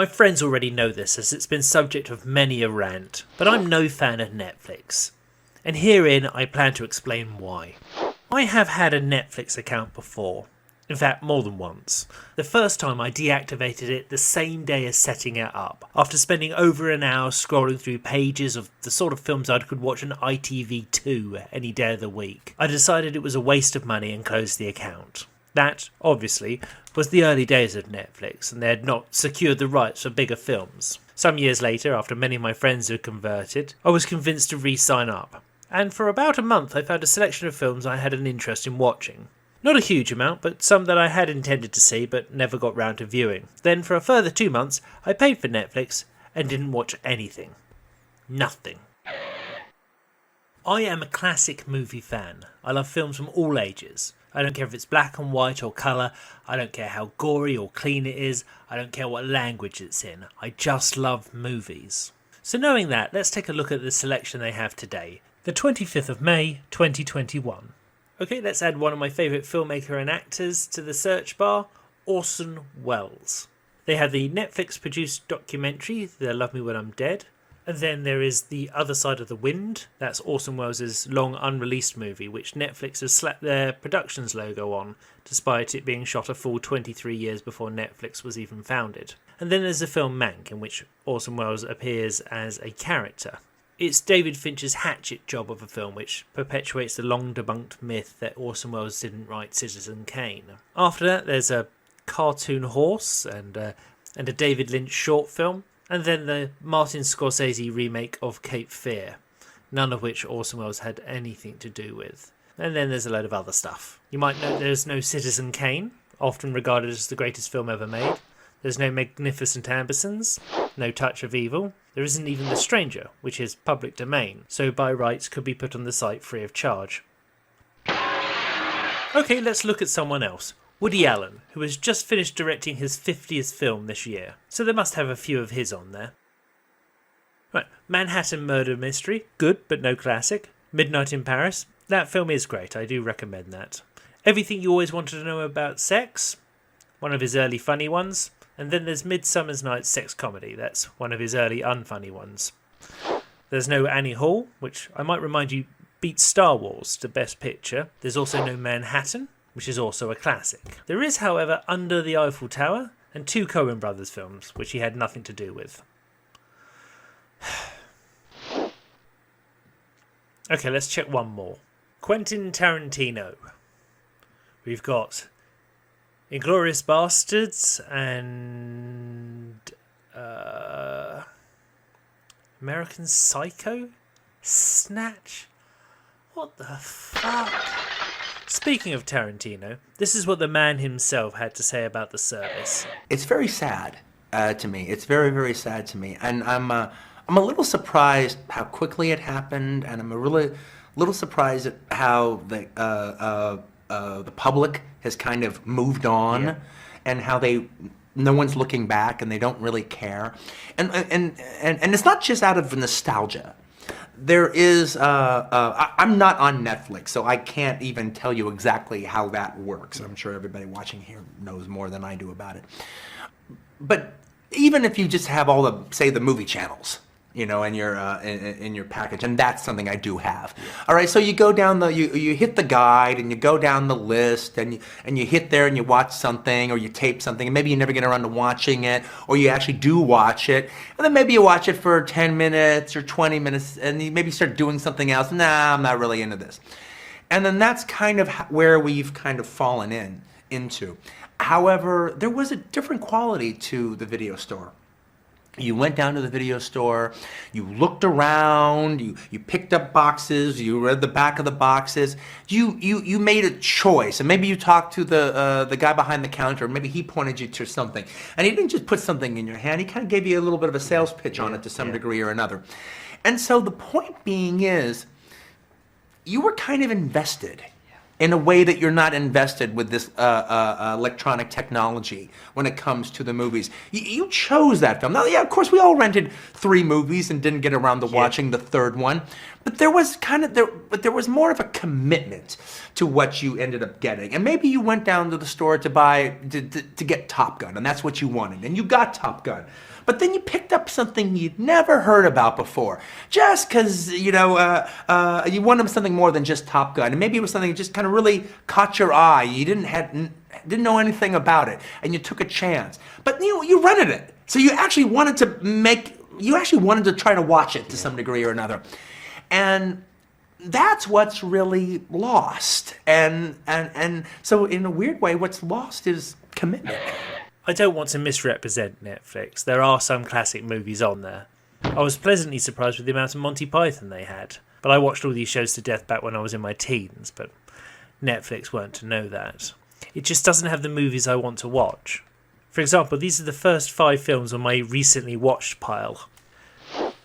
My friends already know this as it's been subject of many a rant, but I'm no fan of Netflix. And herein I plan to explain why. I have had a Netflix account before. In fact, more than once. The first time I deactivated it the same day as setting it up, after spending over an hour scrolling through pages of the sort of films I could watch on ITV2 any day of the week. I decided it was a waste of money and closed the account. That, obviously, was the early days of Netflix, and they had not secured the rights for bigger films. Some years later, after many of my friends had converted, I was convinced to re-sign up. And for about a month I found a selection of films I had an interest in watching. Not a huge amount, but some that I had intended to see but never got round to viewing. Then for a further 2 months I paid for Netflix and didn't watch anything. Nothing. I am a classic movie fan. I love films from all ages. I don't care if it's black and white or colour. I don't care how gory or clean it is. I don't care what language it's in. I just love movies. So knowing that, let's take a look at the selection they have today. The 25th of May, 2021. Okay, let's add one of my favourite filmmaker and actors to the search bar, Orson Welles. They have the Netflix-produced documentary, They'll Love Me When I'm Dead. And then there is The Other Side of the Wind. That's Orson Welles' long unreleased movie, which Netflix has slapped their productions logo on, despite it being shot a full 23 years before Netflix was even founded. And then there's the film Mank, in which Orson Welles appears as a character. It's David Fincher's hatchet job of a film which perpetuates the long-debunked myth that Orson Welles didn't write Citizen Kane. After that, there's a cartoon horse and a David Lynch short film, and then the Martin Scorsese remake of Cape Fear, none of which Orson Welles had anything to do with. And then there's a load of other stuff. You might note there's no Citizen Kane, often regarded as the greatest film ever made. There's no Magnificent Ambersons, no Touch of Evil. There isn't even The Stranger, which is public domain, so by rights could be put on the site free of charge. Okay, let's look at someone else. Woody Allen, who has just finished directing his 50th film this year, so they must have a few of his on there. Right, Manhattan Murder Mystery, good but no classic. Midnight in Paris, that film is great, I do recommend that. Everything You Always Wanted to Know About Sex, one of his early funny ones. And then there's Midsummer's Night's Sex Comedy, that's one of his early unfunny ones. There's no Annie Hall, which I might remind you beats Star Wars to Best Picture. There's also no Manhattan, which is also a classic. There is, however, Under the Eiffel Tower and 2 Coen Brothers films, which he had nothing to do with. Okay, let's check one more. Quentin Tarantino. We've got Inglourious Bastards and American Psycho? Snatch? What the fuck? Speaking of Tarantino, this is what the man himself had to say about the service. It's very sad to me. It's very, very sad to me. And I'm a little surprised how quickly it happened, and I'm a little surprised at how the public has kind of moved on, and how no one's looking back and they don't really care, and it's not just out of nostalgia. There is I'm not on Netflix, so I can't even tell you exactly how that works. I'm sure everybody watching here knows more than I do about it. But even if you just have all the movie channels, you know, in your package, and that's something I do have. All right, so you go down you hit the guide and you go down the list and you hit there and you watch something or you tape something, and maybe you never get around to watching it, or you actually do watch it, and then maybe you watch it for 10 minutes or 20 minutes and you maybe start doing something else. Nah, I'm not really into this. And then that's kind of where we've kind of fallen into. However, there was a different quality to the video store. You went down to the video store, you looked around, you picked up boxes, you read the back of the boxes, you made a choice, and maybe you talked to the guy behind the counter, maybe he pointed you to something, and he didn't just put something in your hand, he kind of gave you a little bit of a sales pitch on it to some degree or another. And so the point being is, you were kind of invested in a way that you're not invested with this electronic technology when it comes to the movies. You chose that film. Now, yeah, of course, we all rented 3 movies and didn't get around to watching the third one, but there was there was more of a commitment to what you ended up getting. And maybe you went down to the store to buy to get Top Gun, and that's what you wanted, and you got Top Gun. But then you picked up something you'd never heard about before, just because you wanted something more than just Top Gun, and maybe it was something that just kind of really caught your eye. You didn't know anything about it, and you took a chance. But you rented it, so you actually wanted to try to watch it to some degree or another, and that's what's really lost. And so in a weird way, what's lost is commitment. I don't want to misrepresent Netflix. There are some classic movies on there. I was pleasantly surprised with the amount of Monty Python they had. But I watched all these shows to death back when I was in my teens, but Netflix weren't to know that. It just doesn't have the movies I want to watch. For example, these are the first 5 films on my recently watched pile.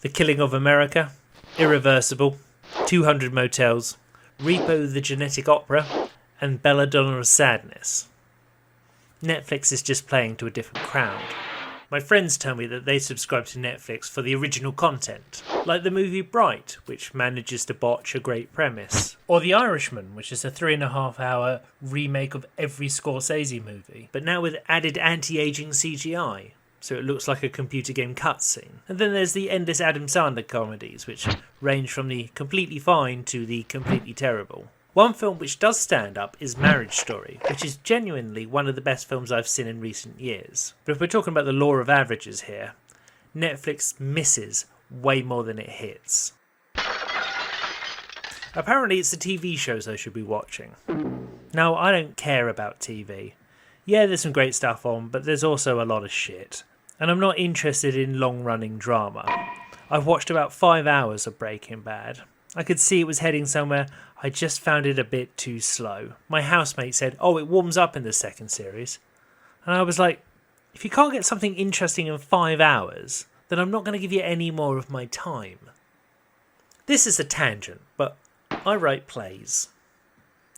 The Killing of America, Irreversible, 200 Motels, Repo the Genetic Opera, and Belladonna's Sadness. Netflix is just playing to a different crowd. My friends tell me that they subscribe to Netflix for the original content, like the movie Bright, which manages to botch a great premise, or The Irishman, which is a 3.5-hour remake of every Scorsese movie, but now with added anti-aging CGI, so it looks like a computer game cutscene. And then there's the endless Adam Sandler comedies, which range from the completely fine to the completely terrible. One film which does stand up is Marriage Story, which is genuinely one of the best films I've seen in recent years. But if we're talking about the law of averages here, Netflix misses way more than it hits. Apparently it's the TV shows I should be watching. Now, I don't care about TV. Yeah, there's some great stuff on, but there's also a lot of shit. And I'm not interested in long-running drama. I've watched about 5 hours of Breaking Bad. I could see it was heading somewhere. I just found it a bit too slow. My housemate said, "Oh, it warms up in the second series." And I was like, if you can't get something interesting in 5 hours, then I'm not going to give you any more of my time. This is a tangent, but I write plays.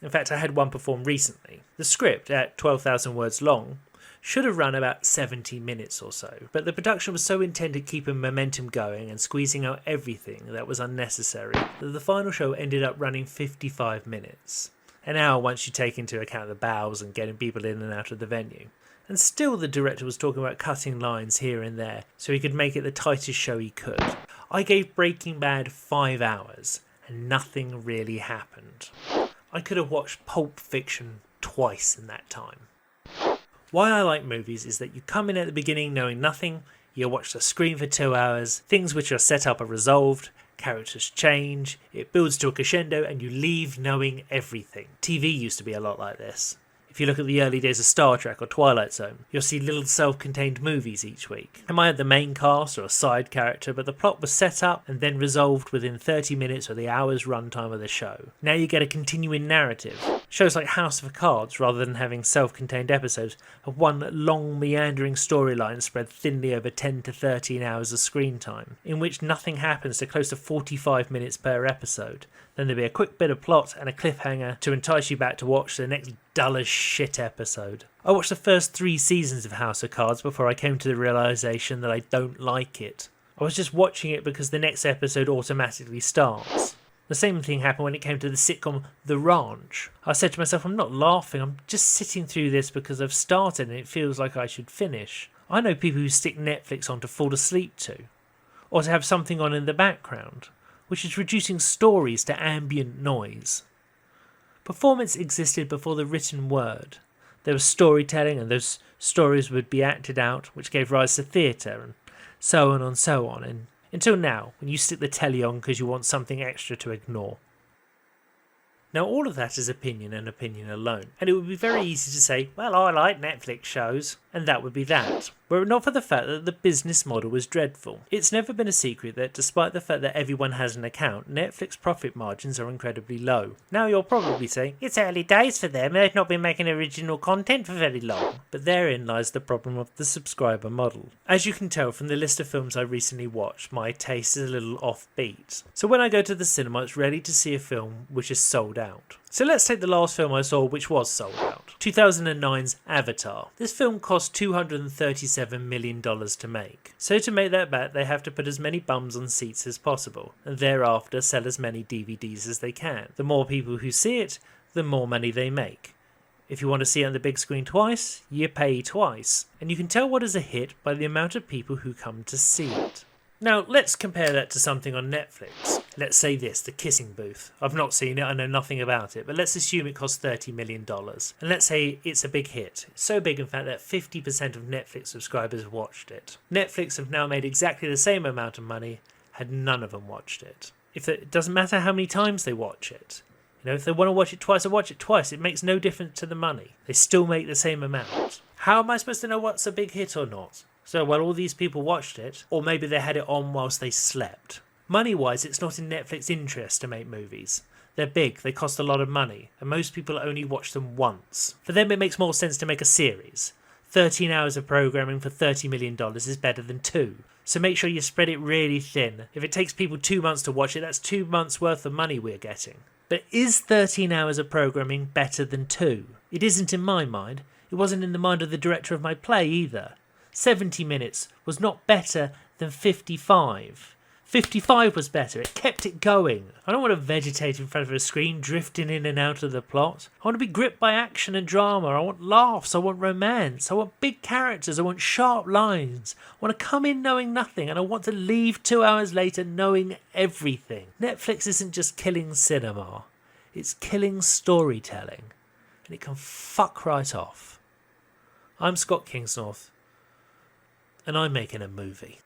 In fact, I had one performed recently. The script, at 12,000 words long, should have run about 70 minutes or so, but the production was so intended keeping momentum going and squeezing out everything that was unnecessary that the final show ended up running 55 minutes. An hour once you take into account the bows and getting people in and out of the venue. And still the director was talking about cutting lines here and there so he could make it the tightest show he could. I gave Breaking Bad 5 hours and nothing really happened. I could have watched Pulp Fiction twice in that time. Why I like movies is that you come in at the beginning knowing nothing, you watch the screen for 2 hours, things which are set up are resolved, characters change, it builds to a crescendo, and you leave knowing everything. TV used to be a lot like this. If you look at the early days of Star Trek or Twilight Zone, you'll see little self-contained movies each week. It might have the main cast or a side character, but the plot was set up and then resolved within 30 minutes or the hour's runtime of the show. Now you get a continuing narrative. Shows like House of Cards, rather than having self-contained episodes, have one long meandering storyline spread thinly over 10 to 13 hours of screen time, in which nothing happens to close to 45 minutes per episode. Then there'll be a quick bit of plot and a cliffhanger to entice you back to watch the next dull as shit episode. I watched the first 3 seasons of House of Cards before I came to the realisation that I don't like it. I was just watching it because the next episode automatically starts. The same thing happened when it came to the sitcom The Ranch. I said to myself, I'm not laughing, I'm just sitting through this because I've started and it feels like I should finish. I know people who stick Netflix on to fall asleep to, or to have something on in the background, which is reducing stories to ambient noise. Performance existed before the written word. There was storytelling, and those stories would be acted out, which gave rise to theatre, and so on and so on, and until now, when you stick the telly on because you want something extra to ignore. Now, all of that is opinion and opinion alone, and it would be very easy to say, well, I like Netflix shows, and that would be that, were it not for the fact that the business model was dreadful. It's never been a secret that despite the fact that everyone has an account, Netflix profit margins are incredibly low. Now you'll probably say, it's early days for them, they've not been making original content for very long. But therein lies the problem of the subscriber model. As you can tell from the list of films I recently watched, my taste is a little offbeat. So when I go to the cinema, it's ready to see a film which is sold out. So let's take the last film I saw which was sold out. 2009's Avatar. This film cost $237 million to make. So to make that back, they have to put as many bums on seats as possible, and thereafter sell as many DVDs as they can. The more people who see it, the more money they make. If you want to see it on the big screen twice, you pay twice. And you can tell what is a hit by the amount of people who come to see it. Now, let's compare that to something on Netflix. Let's say this, The Kissing Booth. I've not seen it, I know nothing about it, but let's assume it cost $30 million. And let's say it's a big hit. It's so big, in fact, that 50% of Netflix subscribers have watched it. Netflix have now made exactly the same amount of money had none of them watched it. It doesn't matter how many times they watch it. You know, if they want to watch it twice, I watch it twice. It makes no difference to the money. They still make the same amount. How am I supposed to know what's a big hit or not? So, well, all these people watched it, or maybe they had it on whilst they slept. Money-wise, it's not in Netflix's interest to make movies. They're big, they cost a lot of money, and most people only watch them once. For them, it makes more sense to make a series. 13 hours of programming for $30 million is better than 2. So make sure you spread it really thin. If it takes people 2 months to watch it, that's 2 months worth of money we're getting. But is 13 hours of programming better than 2? It isn't in my mind. It wasn't in the mind of the director of my play either. 70 minutes was not better than 55. 55 was better. It kept it going. I don't want to vegetate in front of a screen, drifting in and out of the plot. I want to be gripped by action and drama. I want laughs. I want romance. I want big characters. I want sharp lines. I want to come in knowing nothing, and I want to leave 2 hours later knowing everything. Netflix isn't just killing cinema. It's killing storytelling. And it can fuck right off. I'm Scott Kingsnorth, and I'm making a movie.